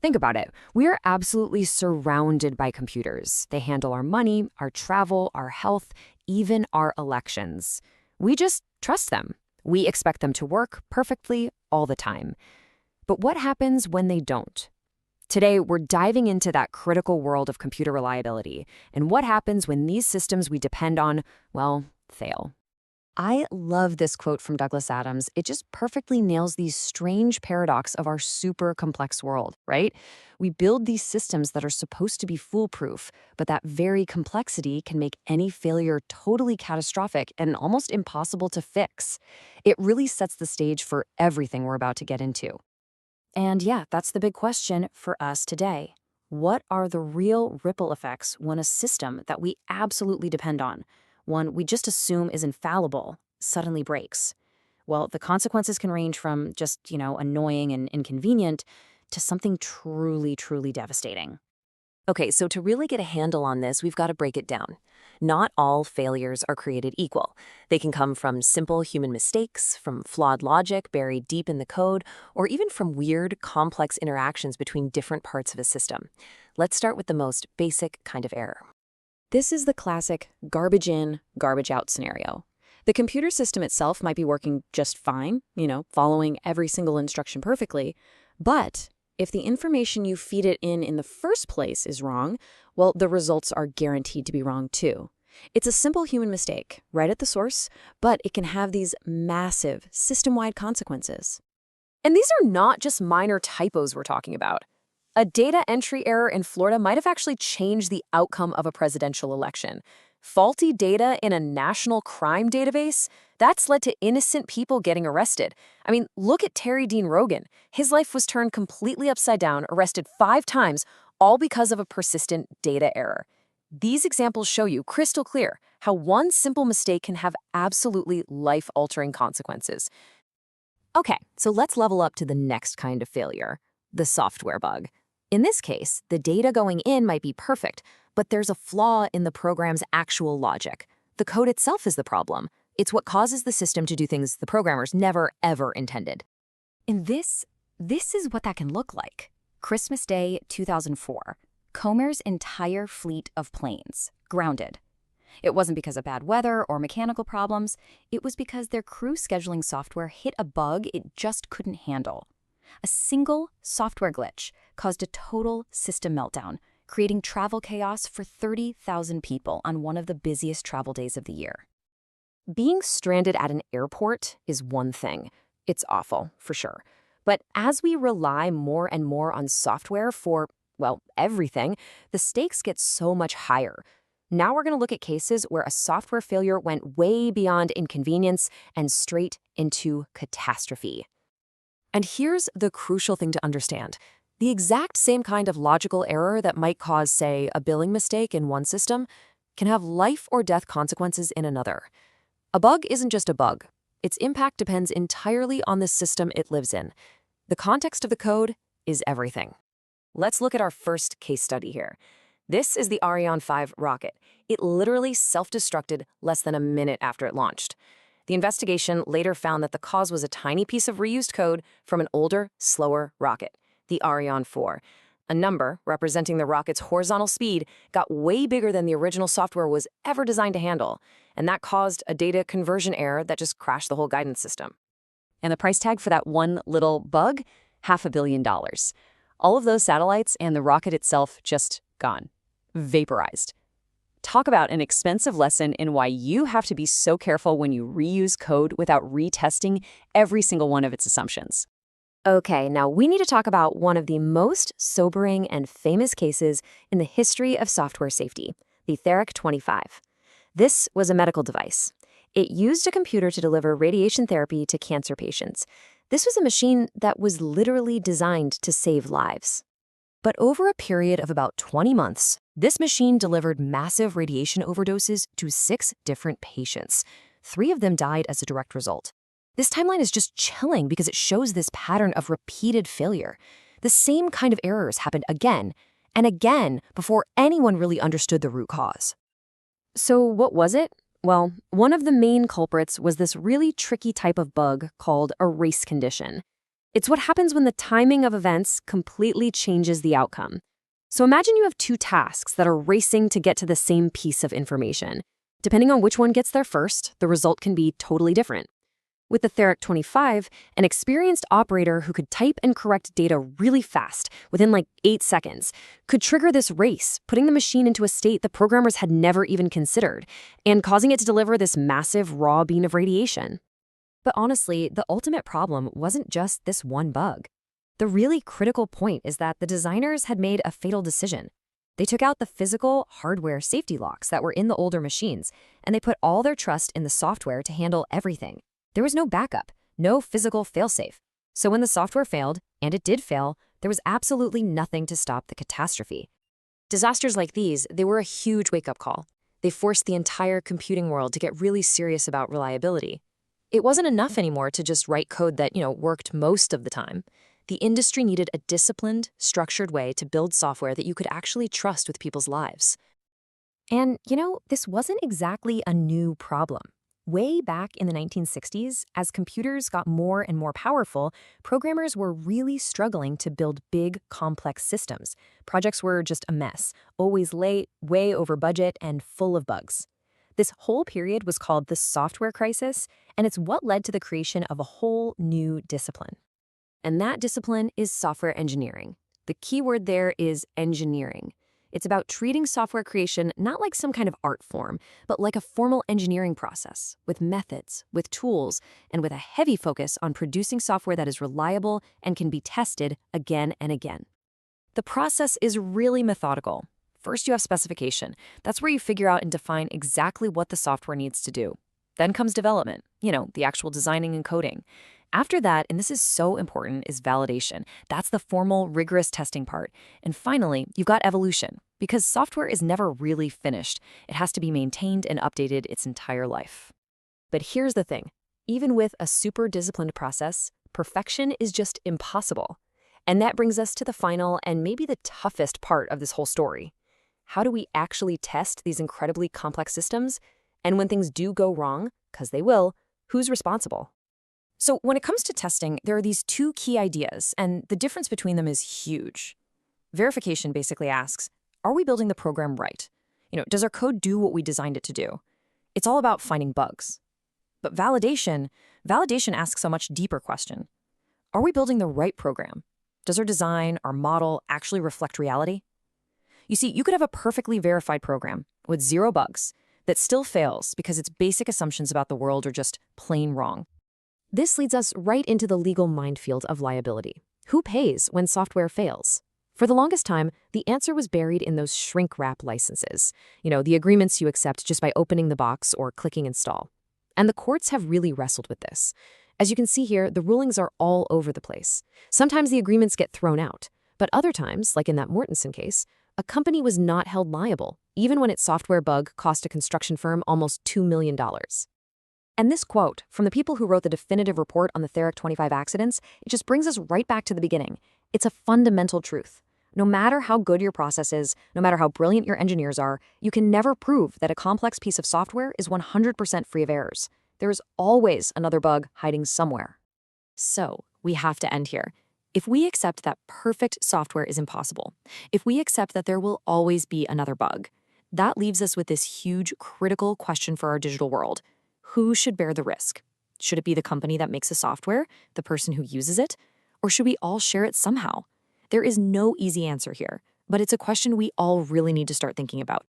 Think about it. We are absolutely surrounded by computers. They handle our money, our travel, our health, even our elections. We just trust them. We expect them to work perfectly all the time. But what happens when they don't? Today, we're diving into that critical world of computer reliability and what happens when these systems we depend on, well, fail. I love this quote from Douglas Adams. It just perfectly nails the strange paradox of our super complex world, right? We build these systems that are supposed to be foolproof, but that very complexity can make any failure totally catastrophic and almost impossible to fix. It really sets the stage for everything we're about to get into. And yeah, that's the big question for us today. What are the real ripple effects when a system that we absolutely depend on, one we just assume is infallible, suddenly breaks? Well, the consequences can range from just, annoying and inconvenient to something truly, truly devastating. Okay, so to really get a handle on this, we've got to break it down. Not all failures are created equal. They can come from simple human mistakes, from flawed logic buried deep in the code, or even from weird, complex interactions between different parts of a system. Let's start with the most basic kind of error. This is the classic garbage in, garbage out scenario. The computer system itself might be working just fine, following every single instruction perfectly, but if the information you feed it in the first place is wrong, well, the results are guaranteed to be wrong too. It's a simple human mistake, right at the source, but it can have these massive, system-wide consequences. And these are not just minor typos we're talking about. A data entry error in Florida might have actually changed the outcome of a presidential election. Faulty data in a national crime database? That's led to innocent people getting arrested. I mean, look at Terry Dean Rogan. His life was turned completely upside down, arrested 5 times, all because of a persistent data error. These examples show you crystal clear how one simple mistake can have absolutely life-altering consequences. Okay, so let's level up to the next kind of failure, the software bug. In this case, the data going in might be perfect, but there's a flaw in the program's actual logic. The code itself is the problem. It's what causes the system to do things the programmers never, ever intended. And this is what that can look like. Christmas Day 2004. Comer's entire fleet of planes grounded. It wasn't because of bad weather or mechanical problems. It was because their crew scheduling software hit a bug it just couldn't handle. A single software glitch caused a total system meltdown, creating travel chaos for 30,000 people on one of the busiest travel days of the year. Being stranded at an airport is one thing. It's awful, for sure. But as we rely more and more on software for, well, everything, the stakes get so much higher. Now we're going to look at cases where a software failure went way beyond inconvenience and straight into catastrophe. And here's the crucial thing to understand. The exact same kind of logical error that might cause, say, a billing mistake in one system can have life or death consequences in another. A bug isn't just a bug. Its impact depends entirely on the system it lives in. The context of the code is everything. Let's look at our first case study here. This is the Ariane 5 rocket. It literally self-destructed less than a minute after it launched. The investigation later found that the cause was a tiny piece of reused code from an older, slower rocket, the Ariane 4. A number representing the rocket's horizontal speed got way bigger than the original software was ever designed to handle, and that caused a data conversion error that just crashed the whole guidance system. And the price tag for that one little bug? $500 million. All of those satellites and the rocket itself just gone. Vaporized. Talk about an expensive lesson in why you have to be so careful when you reuse code without retesting every single one of its assumptions. Okay, now we need to talk about one of the most sobering and famous cases in the history of software safety, the thanx 25. This was a medical device. It used a computer to deliver radiation therapy to cancer patients. This was a machine that was literally designed to save lives. But over a period of about 20 months, this machine delivered massive radiation overdoses to 6 different patients. 3 of them died as a direct result. This timeline is just chilling because it shows this pattern of repeated failure. The same kind of errors happened again and again before anyone really understood the root cause. So what was it? Well, one of the main culprits was this really tricky type of bug called a race condition. It's what happens when the timing of events completely changes the outcome. So imagine you have two tasks that are racing to get to the same piece of information. Depending on which one gets there first, the result can be totally different. With the Thanx 25, an experienced operator who could type and correct data really fast, within like 8 seconds, could trigger this race, putting the machine into a state the programmers had never even considered, and causing it to deliver this massive raw beam of radiation. But honestly, the ultimate problem wasn't just this one bug. The really critical point is that the designers had made a fatal decision. They took out the physical hardware safety locks that were in the older machines, and they put all their trust in the software to handle everything. There was no backup, no physical failsafe. So when the software failed, and it did fail, there was absolutely nothing to stop the catastrophe. Disasters like these, they were a huge wake-up call. They forced the entire computing world to get really serious about reliability. It wasn't enough anymore to just write code that, worked most of the time. The industry needed a disciplined, structured way to build software that you could actually trust with people's lives. And, this wasn't exactly a new problem. Way back in the 1960s, as computers got more and more powerful, programmers were really struggling to build big, complex systems. Projects were just a mess, always late, way over budget, and full of bugs. This whole period was called the software crisis, and it's what led to the creation of a whole new discipline. And that discipline is software engineering. The key word there is engineering. It's about treating software creation not like some kind of art form, but like a formal engineering process, with methods, with tools, and with a heavy focus on producing software that is reliable and can be tested again and again. The process is really methodical. First, you have specification. That's where you figure out and define exactly what the software needs to do. Then comes development, the actual designing and coding. After that, and this is so important, is validation. That's the formal, rigorous testing part. And finally, you've got evolution, because software is never really finished. It has to be maintained and updated its entire life. But here's the thing. Even with a super disciplined process, perfection is just impossible. And that brings us to the final and maybe the toughest part of this whole story. How do we actually test these incredibly complex systems? And when things do go wrong, because they will, who's responsible? So when it comes to testing, there are these two key ideas, and the difference between them is huge. Verification basically asks, are we building the program right? Does our code do what we designed it to do? It's all about finding bugs. But validation asks a much deeper question. Are we building the right program? Does our design, our model, actually reflect reality? You see, you could have a perfectly verified program with 0 bugs that still fails because its basic assumptions about the world are just plain wrong. This leads us right into the legal minefield of liability. Who pays when software fails? For the longest time, the answer was buried in those shrink-wrap licenses, the agreements you accept just by opening the box or clicking install. And the courts have really wrestled with this. As you can see here, the rulings are all over the place. Sometimes the agreements get thrown out, but other times, like in that Mortensen case, a company was not held liable, even when its software bug cost a construction firm almost $2 million. And this quote from the people who wrote the definitive report on the Thanx 25 accidents, it just brings us right back to the beginning. It's a fundamental truth. No matter how good your process is, no matter how brilliant your engineers are, you can never prove that a complex piece of software is 100% free of errors. There is always another bug hiding somewhere. So, we have to end here. If we accept that perfect software is impossible, if we accept that there will always be another bug, that leaves us with this huge, critical question for our digital world. Who should bear the risk? Should it be the company that makes the software, the person who uses it? Or should we all share it somehow? There is no easy answer here, but it's a question we all really need to start thinking about.